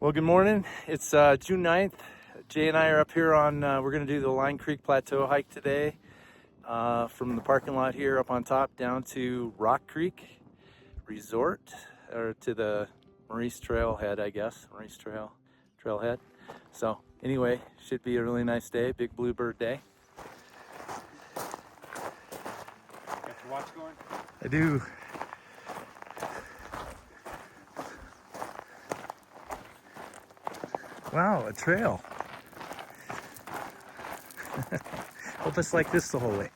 Well, good morning. It's June 9th. Jay and I are up here on, we're going to do the Line Creek Plateau hike today from the parking lot here up on top down to Rock Creek Resort, or to the Maurice Trailhead, I guess. Maurice Trailhead. So anyway, should be a really nice day, big bluebird day. Got your watch going? I do. Wow, a trail. Hope it's like this the whole way.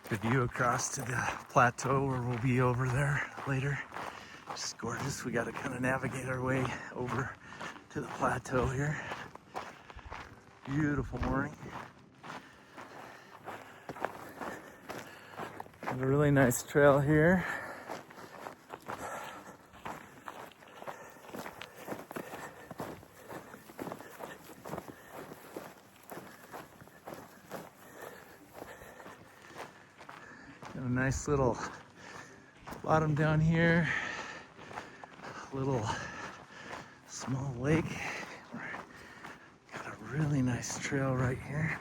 Good view across to the plateau where we'll be over there later. Just gorgeous. We got to kind of navigate our way over to the plateau here. Beautiful morning. Have a really nice trail here. Got a nice little bottom down here, a little small lake. Got a really nice trail right here.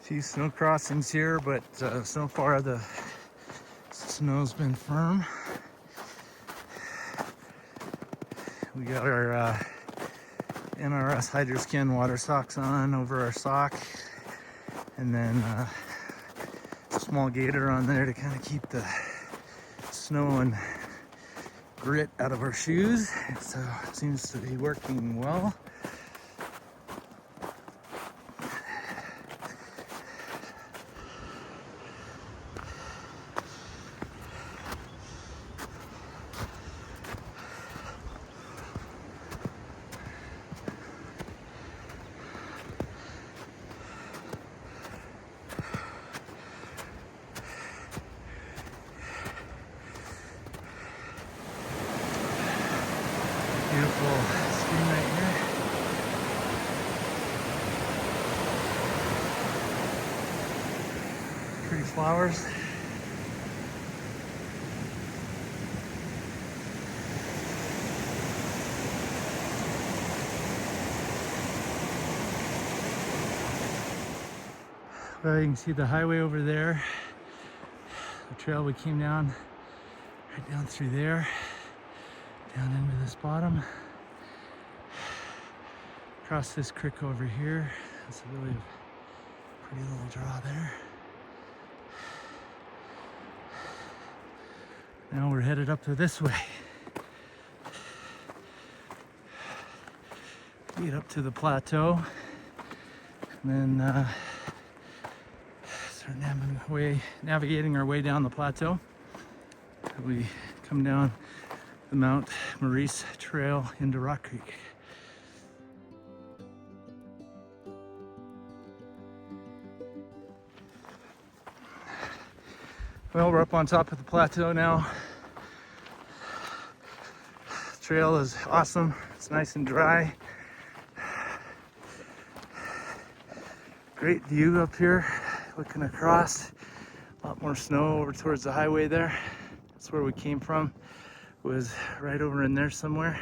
Few snow crossings here, but so far the snow's been firm. We got our NRS Hydroskin water socks on over our sock, and then a small gaiter on there to kind of keep the snow and grit out of our shoes. So it seems to be working well. Beautiful stream right here. Pretty flowers. Well, you can see the highway over there. The trail we came down, right down through there. Down into this bottom, across this creek over here. It's a really pretty little draw there. Now we're headed up to this way. Get up to the plateau, and then start navigating our way down the plateau. We come down the Mount Maurice Trail into Rock Creek. Well, we're up on top of the plateau now. The trail is awesome. It's nice and dry. Great view up here, looking across. A lot more snow over towards the highway there. That's where we came from. Was right over in there somewhere.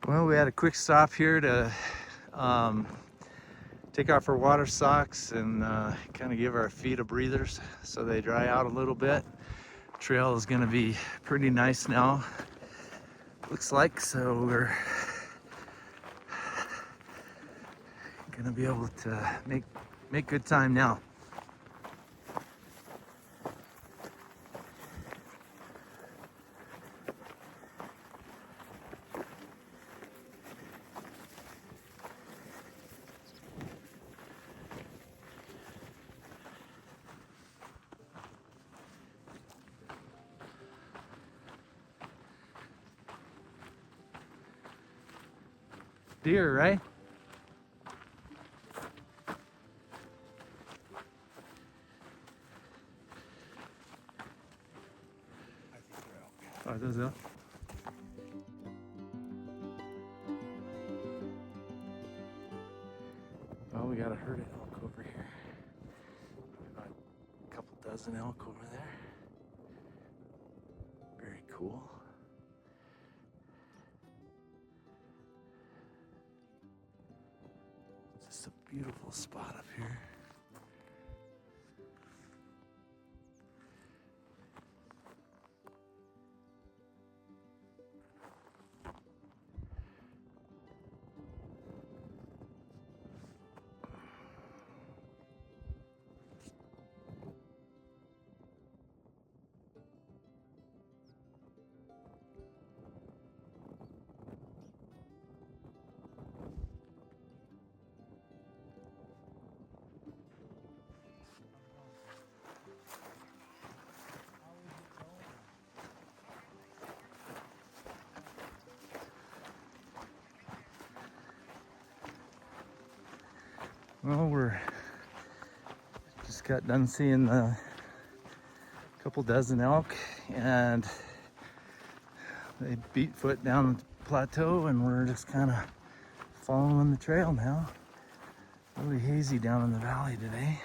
Well, we had a quick stop here to take off our water socks and kind of give our feet a breather so they dry out a little bit. Trail is going to be pretty nice now, looks like, so we're gonna be able to make good time now. deer, right? I think they're elk. Oh, those elk. Well, we got a herd of elk over here. About a couple dozen elk over there. Very cool. Just a beautiful spot up here. Well, we're just got done seeing a couple dozen elk, and they beat foot down the plateau, and we're just kind of following the trail now. Really hazy down in the valley today.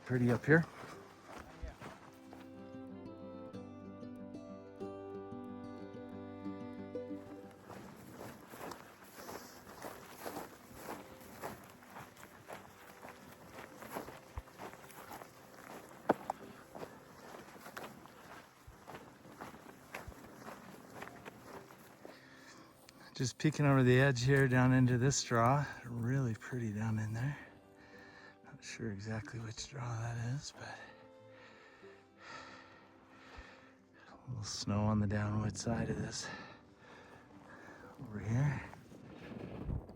Pretty up here. Just peeking over the edge here down into this draw. Really pretty down in there. Not sure exactly which draw that is, but a little snow on the downward side of this. Over here.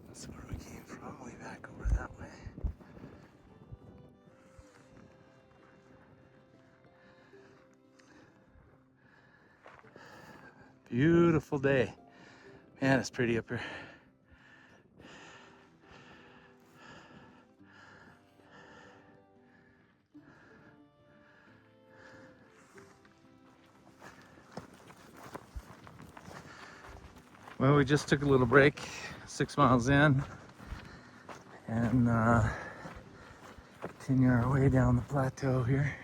That's where we came from, way back over that way. Beautiful day. Man, it's pretty up here. Well, we just took a little break, 6 miles in, and continue our way down the plateau here.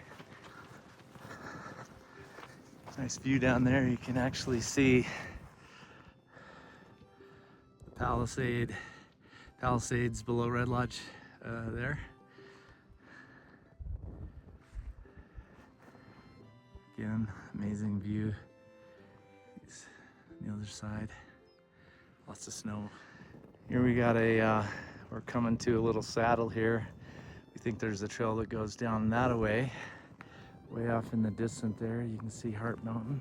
Nice view down there. You can actually see the Palisades below Red Lodge there. Again, amazing view. On the other side, lots of snow. Here we got we're coming to a little saddle here. We think there's a trail that goes down that way. Way off in the distance there, you can see Heart Mountain.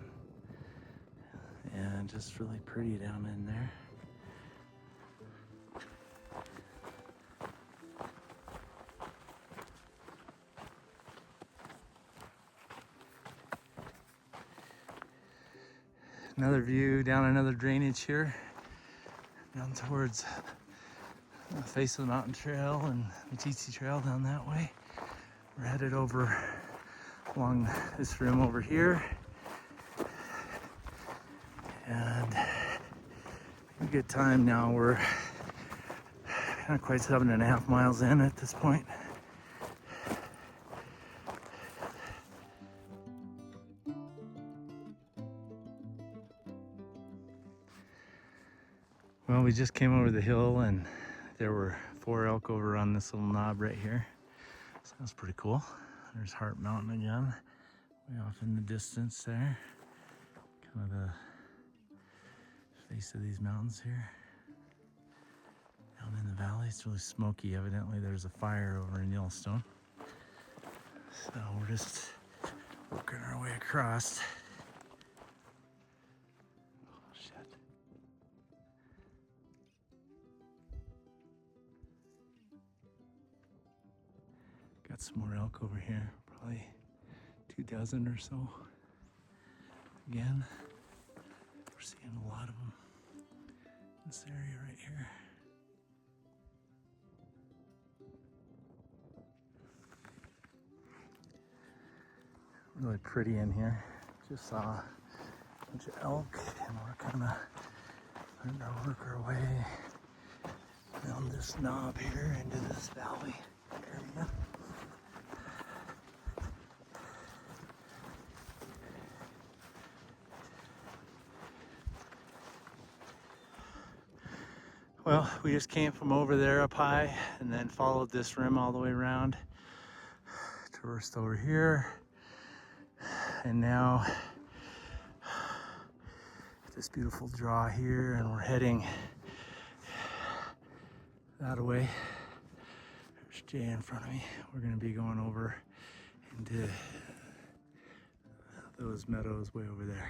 And just really pretty down in there. Another view down another drainage here, down towards the face of the mountain trail and the TT Trail down that way. We're headed over along this rim over here, and a good time now. We're not quite 7.5 miles in at this point. Well, we just came over the hill and there were 4 elk over on this little knob right here. So that's pretty cool. There's Heart Mountain again, way off in the distance there. Kind of the face of these mountains here. Down in the valley, it's really smoky. Evidently there's a fire over in Yellowstone. So we're just working our way across. Oh, shit. Got some more elk over here, probably 2 dozen or so. Again, we're seeing a lot of them. This area right here. Really pretty in here. Just saw a bunch of elk, and we're kind of starting to work our way down this knob here into this valley area. Well, we just came from over there up high and then followed this rim all the way around, traversed over here, and now this beautiful draw here, and we're heading that way. There's Jay in front of me. We're gonna be going over into those meadows way over there.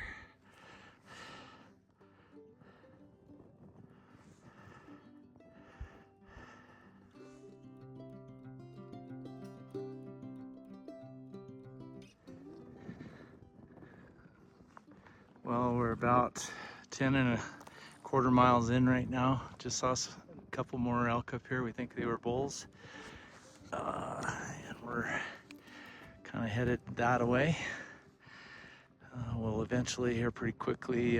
Well, we're about 10.25 miles in right now. Just saw a couple more elk up here. We think they were bulls. And we're kind of headed that way. We'll eventually here pretty quickly,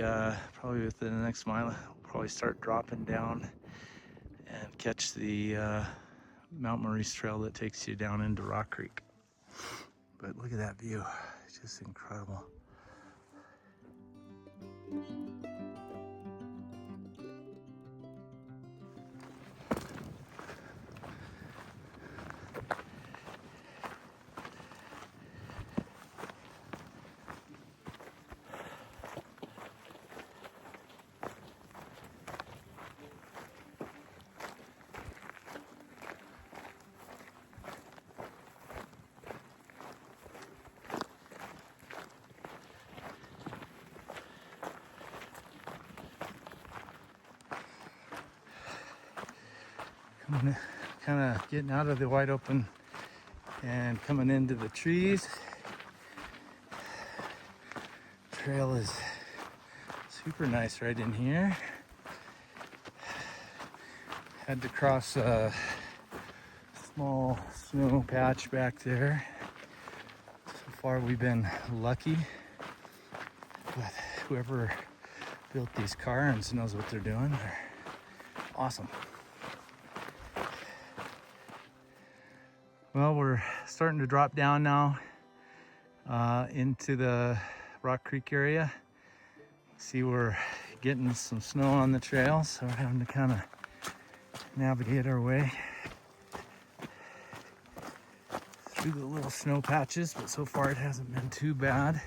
probably within the next mile, we'll probably start dropping down and catch the Mount Maurice Trail that takes you down into Rock Creek. But look at that view. It's just incredible. Kind of getting out of the wide open and coming into the trees. Trail is super nice right in here. Had to cross a small snow patch back there. So far we've been lucky, but whoever built these cairns knows what they're doing. They're awesome. Well, we're starting to drop down now into the Rock Creek area. See, we're getting some snow on the trail, so we're having to kind of navigate our way through the little snow patches, but so far it hasn't been too bad.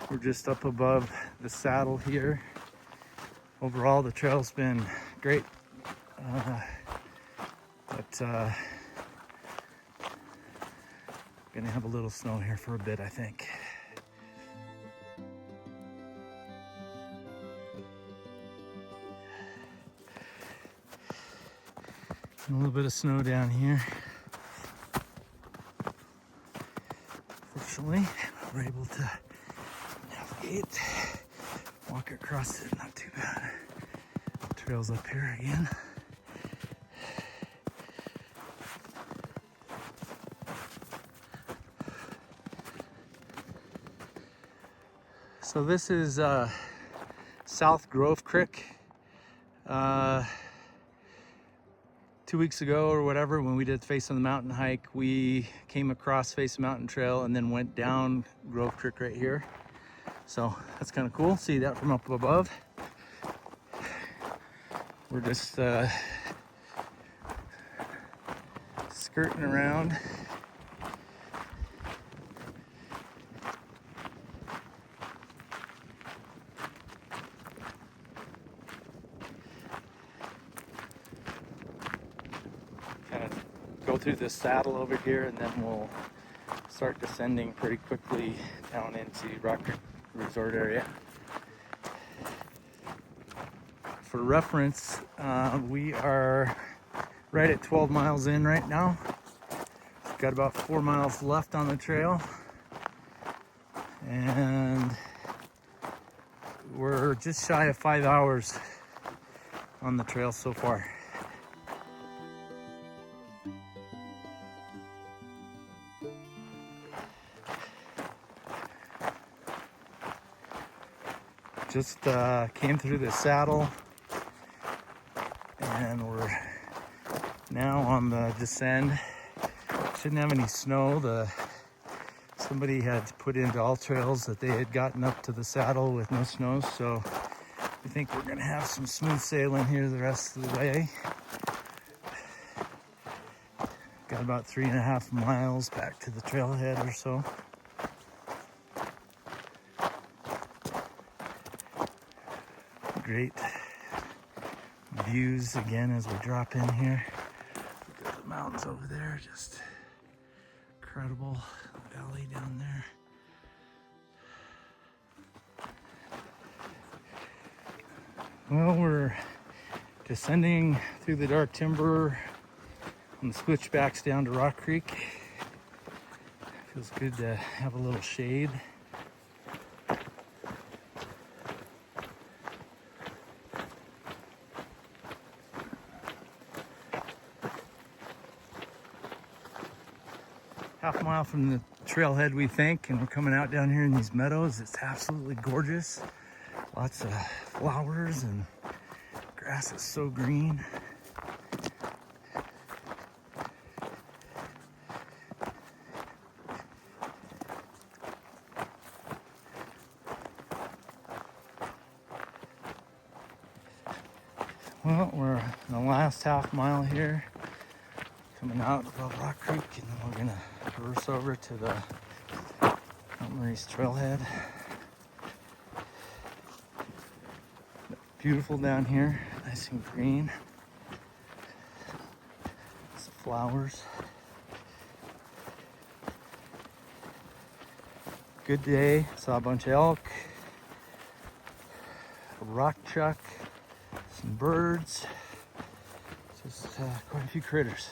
We're just up above the saddle here. Overall, the trail's been great, but gonna have a little snow here for a bit, I think. And a little bit of snow down here. Fortunately, we're able to navigate, walk across it, not too bad. Trails up here again. So this is South Grove Creek. 2 weeks ago or whatever, when we did Face on the Mountain hike, we came across Face of Mountain Trail and then went down Grove Creek right here. So that's kind of cool. See that from up above. We're just skirting around. Go through this saddle over here, and then we'll start descending pretty quickly down into Rock Creek Resort area. For reference, we are right at 12 miles in right now. We've got about 4 miles left on the trail, and we're just shy of 5 hours on the trail so far. Just came through the saddle and we're now on the descend. Shouldn't have any snow. Somebody had put into all trails that they had gotten up to the saddle with no snow, so I think we're gonna have some smooth sailing here the rest of the way. Got about 3.5 miles back to the trailhead or so. Great views again as we drop in here. Look at the mountains over there, just incredible valley down there. Well, we're descending through the dark timber on the switchbacks down to Rock Creek. Feels good to have a little shade. Half a mile from the trailhead, we think, and we're coming out down here in these meadows. It's absolutely gorgeous. Lots of flowers and grass is so green. Well, we're in the last half mile here, coming out above Rock Creek, and then we're gonna reverse over to the Mount Maurice Trailhead. Beautiful down here, nice and green. Some flowers. Good day, saw a bunch of elk, a rock chuck, some birds, just quite a few critters.